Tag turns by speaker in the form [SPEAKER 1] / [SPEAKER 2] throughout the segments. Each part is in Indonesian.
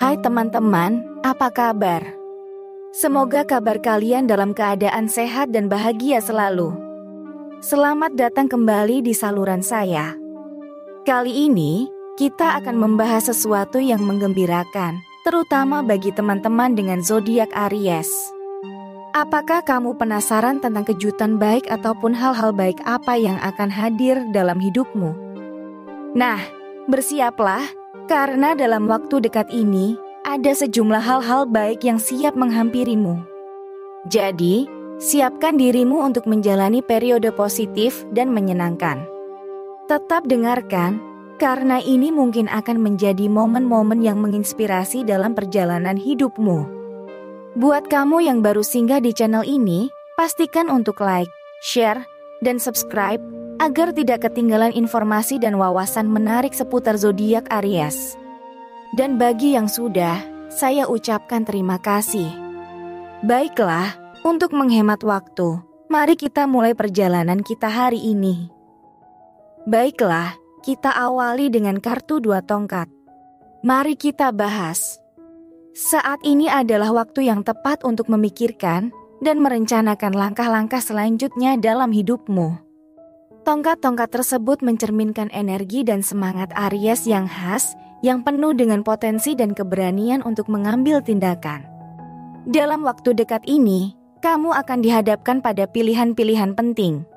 [SPEAKER 1] Hai teman-teman, apa kabar? Semoga kabar kalian dalam keadaan sehat dan bahagia selalu. Selamat datang kembali di saluran saya. Kali ini, kita akan membahas sesuatu yang menggembirakan, terutama bagi teman-teman dengan zodiak Aries. Apakah kamu penasaran tentang kejutan baik ataupun hal-hal baik apa yang akan hadir dalam hidupmu? Nah, bersiaplah, karena dalam waktu dekat ini, ada sejumlah hal-hal baik yang siap menghampirimu. Jadi, siapkan dirimu untuk menjalani periode positif dan menyenangkan. Tetap dengarkan, karena ini mungkin akan menjadi momen-momen yang menginspirasi dalam perjalanan hidupmu. Buat kamu yang baru singgah di channel ini, pastikan untuk like, share, dan subscribe, agar tidak ketinggalan informasi dan wawasan menarik seputar zodiak Aries. Dan bagi yang sudah, saya ucapkan terima kasih. Baiklah, untuk menghemat waktu, mari kita mulai perjalanan kita hari ini. Baiklah, kita awali dengan kartu 2 tongkat. Mari kita bahas. Saat ini adalah waktu yang tepat untuk memikirkan dan merencanakan langkah-langkah selanjutnya dalam hidupmu. Tongkat-tongkat tersebut mencerminkan energi dan semangat Aries yang khas, yang penuh dengan potensi dan keberanian untuk mengambil tindakan. Dalam waktu dekat ini, kamu akan dihadapkan pada pilihan-pilihan penting.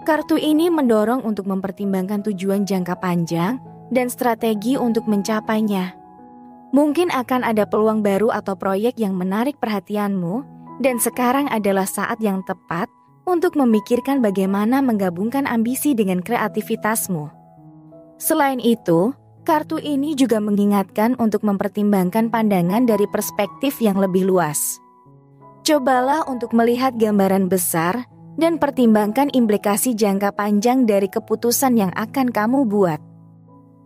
[SPEAKER 1] Kartu ini mendorong untuk mempertimbangkan tujuan jangka panjang dan strategi untuk mencapainya. Mungkin akan ada peluang baru atau proyek yang menarik perhatianmu, dan sekarang adalah saat yang tepat untuk memikirkan bagaimana menggabungkan ambisi dengan kreativitasmu. Selain itu, kartu ini juga mengingatkan untuk mempertimbangkan pandangan dari perspektif yang lebih luas. Cobalah untuk melihat gambaran besar dan pertimbangkan implikasi jangka panjang dari keputusan yang akan kamu buat.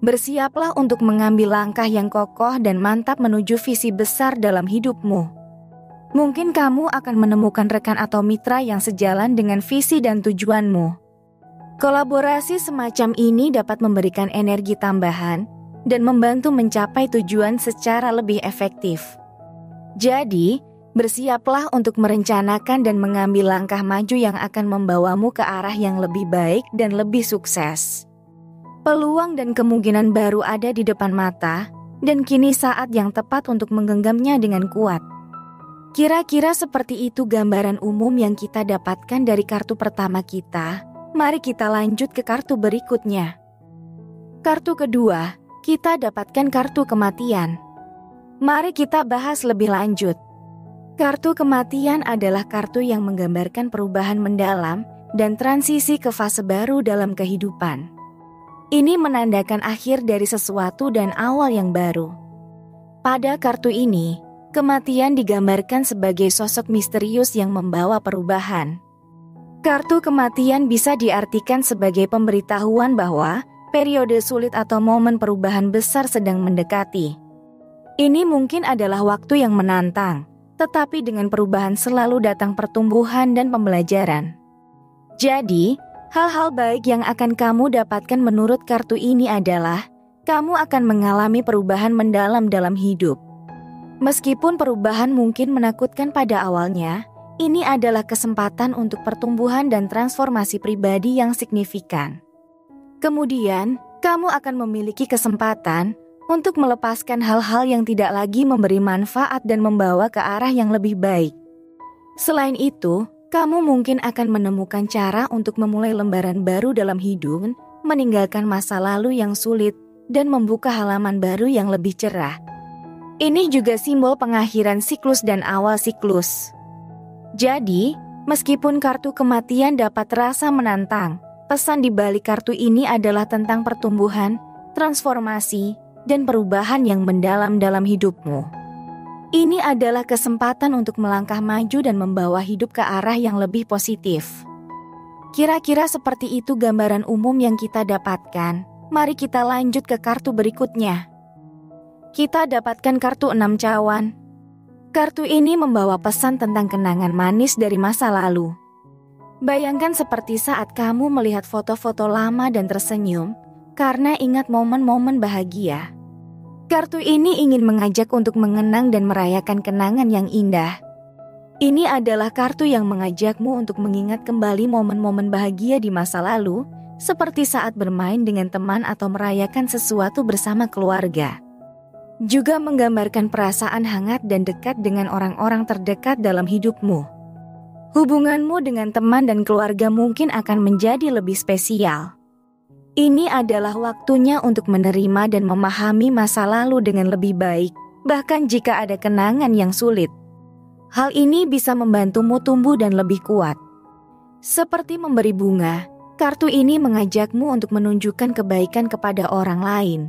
[SPEAKER 1] Bersiaplah untuk mengambil langkah yang kokoh dan mantap menuju visi besar dalam hidupmu. Mungkin kamu akan menemukan rekan atau mitra yang sejalan dengan visi dan tujuanmu. Kolaborasi semacam ini dapat memberikan energi tambahan dan membantu mencapai tujuan secara lebih efektif. Jadi, bersiaplah untuk merencanakan dan mengambil langkah maju yang akan membawamu ke arah yang lebih baik dan lebih sukses. Peluang dan kemungkinan baru ada di depan mata, dan kini saat yang tepat untuk menggenggamnya dengan kuat. Kira-kira seperti itu gambaran umum yang kita dapatkan dari kartu pertama kita. Mari kita lanjut ke kartu berikutnya. Kartu kedua, kita dapatkan kartu kematian. Mari kita bahas lebih lanjut. Kartu kematian adalah kartu yang menggambarkan perubahan mendalam dan transisi ke fase baru dalam kehidupan. Ini menandakan akhir dari sesuatu dan awal yang baru. Pada kartu ini, kematian digambarkan sebagai sosok misterius yang membawa perubahan. Kartu kematian bisa diartikan sebagai pemberitahuan bahwa periode sulit atau momen perubahan besar sedang mendekati. Ini mungkin adalah waktu yang menantang, tetapi dengan perubahan selalu datang pertumbuhan dan pembelajaran. Jadi, hal-hal baik yang akan kamu dapatkan menurut kartu ini adalah kamu akan mengalami perubahan mendalam dalam hidup. Meskipun perubahan mungkin menakutkan pada awalnya, ini adalah kesempatan untuk pertumbuhan dan transformasi pribadi yang signifikan. Kemudian, kamu akan memiliki kesempatan untuk melepaskan hal-hal yang tidak lagi memberi manfaat dan membawa ke arah yang lebih baik. Selain itu, kamu mungkin akan menemukan cara untuk memulai lembaran baru dalam hidup, meninggalkan masa lalu yang sulit, dan membuka halaman baru yang lebih cerah. Ini juga simbol pengakhiran siklus dan awal siklus. Jadi, meskipun kartu kematian dapat terasa menantang, pesan di balik kartu ini adalah tentang pertumbuhan, transformasi, dan perubahan yang mendalam dalam hidupmu. Ini adalah kesempatan untuk melangkah maju dan membawa hidup ke arah yang lebih positif. Kira-kira seperti itu gambaran umum yang kita dapatkan. Mari kita lanjut ke kartu berikutnya. Kita dapatkan kartu 6 cawan. Kartu ini membawa pesan tentang kenangan manis dari masa lalu. Bayangkan seperti saat kamu melihat foto-foto lama dan tersenyum karena ingat momen-momen bahagia. Kartu ini ingin mengajak untuk mengenang dan merayakan kenangan yang indah. Ini adalah kartu yang mengajakmu untuk mengingat kembali momen-momen bahagia di masa lalu, seperti saat bermain dengan teman atau merayakan sesuatu bersama keluarga. Juga menggambarkan perasaan hangat dan dekat dengan orang-orang terdekat dalam hidupmu. Hubunganmu dengan teman dan keluarga mungkin akan menjadi lebih spesial. Ini adalah waktunya untuk menerima dan memahami masa lalu dengan lebih baik, bahkan jika ada kenangan yang sulit. Hal ini bisa membantumu tumbuh dan lebih kuat. Seperti memberi bunga, kartu ini mengajakmu untuk menunjukkan kebaikan kepada orang lain.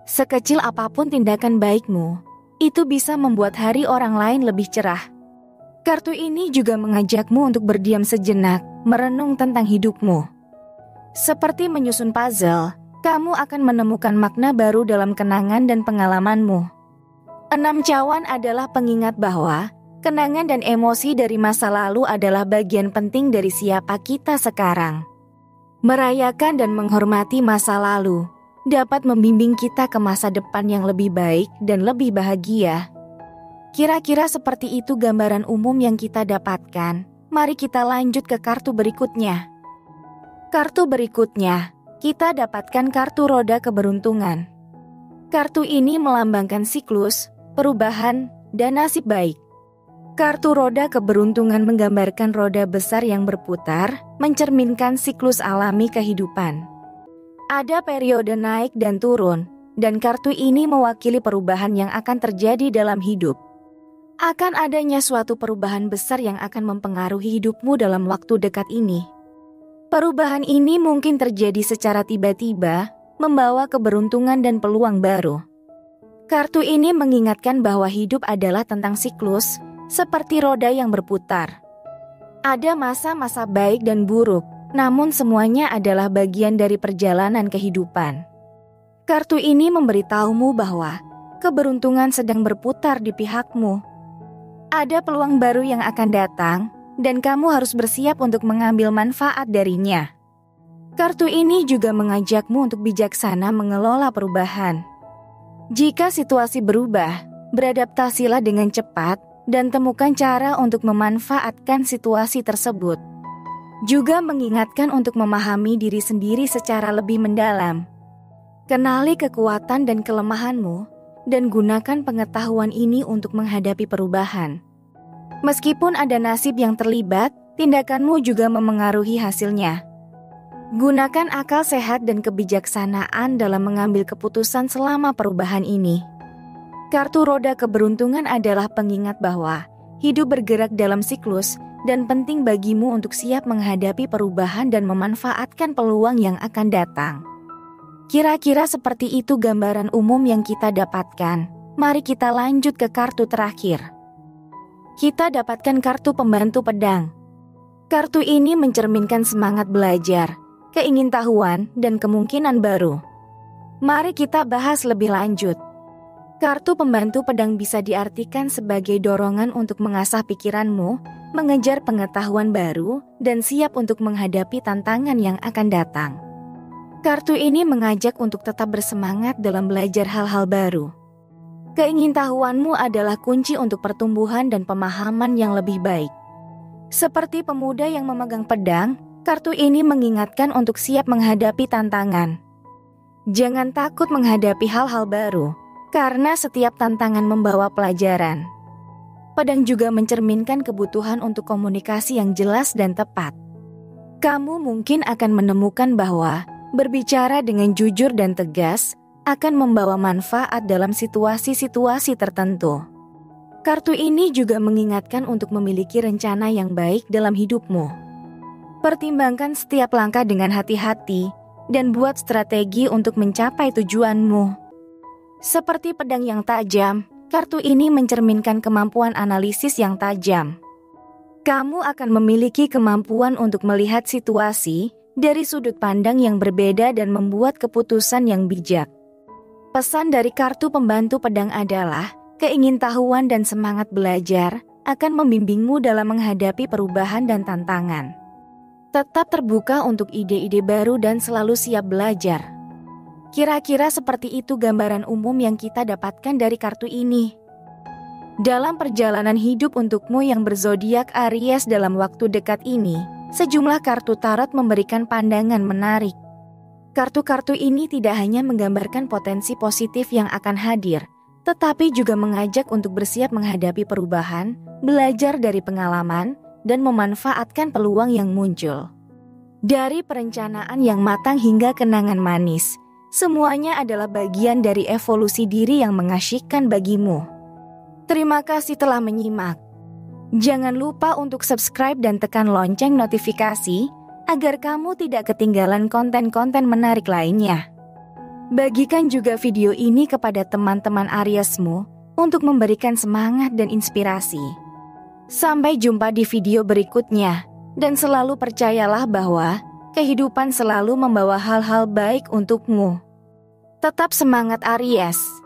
[SPEAKER 1] Sekecil apapun tindakan baikmu, itu bisa membuat hari orang lain lebih cerah. Kartu ini juga mengajakmu untuk berdiam sejenak, merenung tentang hidupmu. Seperti menyusun puzzle, kamu akan menemukan makna baru dalam kenangan dan pengalamanmu. 6 cawan adalah pengingat bahwa kenangan dan emosi dari masa lalu adalah bagian penting dari siapa kita sekarang. Merayakan dan menghormati masa lalu dapat membimbing kita ke masa depan yang lebih baik dan lebih bahagia. Kira-kira seperti itu gambaran umum yang kita dapatkan. Mari kita lanjut ke kartu berikutnya. Kartu berikutnya, kita dapatkan kartu roda keberuntungan. Kartu ini melambangkan siklus, perubahan, dan nasib baik. Kartu roda keberuntungan menggambarkan roda besar yang berputar, mencerminkan siklus alami kehidupan. Ada periode naik dan turun, dan kartu ini mewakili perubahan yang akan terjadi dalam hidup. Akan adanya suatu perubahan besar yang akan mempengaruhi hidupmu dalam waktu dekat ini. Perubahan ini mungkin terjadi secara tiba-tiba, membawa keberuntungan dan peluang baru. Kartu ini mengingatkan bahwa hidup adalah tentang siklus, seperti roda yang berputar. Ada masa-masa baik dan buruk, namun semuanya adalah bagian dari perjalanan kehidupan. Kartu ini memberitahumu bahwa keberuntungan sedang berputar di pihakmu. Ada peluang baru yang akan datang, dan kamu harus bersiap untuk mengambil manfaat darinya. Kartu ini juga mengajakmu untuk bijaksana mengelola perubahan. Jika situasi berubah, beradaptasilah dengan cepat dan temukan cara untuk memanfaatkan situasi tersebut. Juga mengingatkan untuk memahami diri sendiri secara lebih mendalam. Kenali kekuatan dan kelemahanmu, dan gunakan pengetahuan ini untuk menghadapi perubahan. Meskipun ada nasib yang terlibat, tindakanmu juga memengaruhi hasilnya. Gunakan akal sehat dan kebijaksanaan dalam mengambil keputusan selama perubahan ini. Kartu roda keberuntungan adalah pengingat bahwa hidup bergerak dalam siklus dan penting bagimu untuk siap menghadapi perubahan dan memanfaatkan peluang yang akan datang. Kira-kira seperti itu gambaran umum yang kita dapatkan. Mari kita lanjut ke kartu terakhir. Kita dapatkan kartu pembantu pedang. Kartu ini mencerminkan semangat belajar, keingintahuan, dan kemungkinan baru. Mari kita bahas lebih lanjut. Kartu pembantu pedang bisa diartikan sebagai dorongan untuk mengasah pikiranmu, mengejar pengetahuan baru, dan siap untuk menghadapi tantangan yang akan datang. Kartu ini mengajak untuk tetap bersemangat dalam belajar hal-hal baru. Keingintahuanmu adalah kunci untuk pertumbuhan dan pemahaman yang lebih baik. Seperti pemuda yang memegang pedang, kartu ini mengingatkan untuk siap menghadapi tantangan. Jangan takut menghadapi hal-hal baru, karena setiap tantangan membawa pelajaran. Pedang juga mencerminkan kebutuhan untuk komunikasi yang jelas dan tepat. Kamu mungkin akan menemukan bahwa berbicara dengan jujur dan tegas akan membawa manfaat dalam situasi-situasi tertentu. Kartu ini juga mengingatkan untuk memiliki rencana yang baik dalam hidupmu. Pertimbangkan setiap langkah dengan hati-hati dan buat strategi untuk mencapai tujuanmu. Seperti pedang yang tajam, kartu ini mencerminkan kemampuan analisis yang tajam. Kamu akan memiliki kemampuan untuk melihat situasi dari sudut pandang yang berbeda dan membuat keputusan yang bijak. Pesan dari kartu pembantu pedang adalah keingintahuan dan semangat belajar akan membimbingmu dalam menghadapi perubahan dan tantangan. Tetap terbuka untuk ide-ide baru dan selalu siap belajar. Kira-kira seperti itu gambaran umum yang kita dapatkan dari kartu ini. Dalam perjalanan hidup untukmu yang berzodiak Aries dalam waktu dekat ini, sejumlah kartu tarot memberikan pandangan menarik. Kartu-kartu ini tidak hanya menggambarkan potensi positif yang akan hadir, tetapi juga mengajak untuk bersiap menghadapi perubahan, belajar dari pengalaman, dan memanfaatkan peluang yang muncul. Dari perencanaan yang matang hingga kenangan manis, semuanya adalah bagian dari evolusi diri yang mengasyikkan bagimu. Terima kasih telah menyimak. Jangan lupa untuk subscribe dan tekan lonceng notifikasi agar kamu tidak ketinggalan konten-konten menarik lainnya. Bagikan juga video ini kepada teman-teman Ariesmu untuk memberikan semangat dan inspirasi. Sampai jumpa di video berikutnya, dan selalu percayalah bahwa kehidupan selalu membawa hal-hal baik untukmu. Tetap semangat Aries!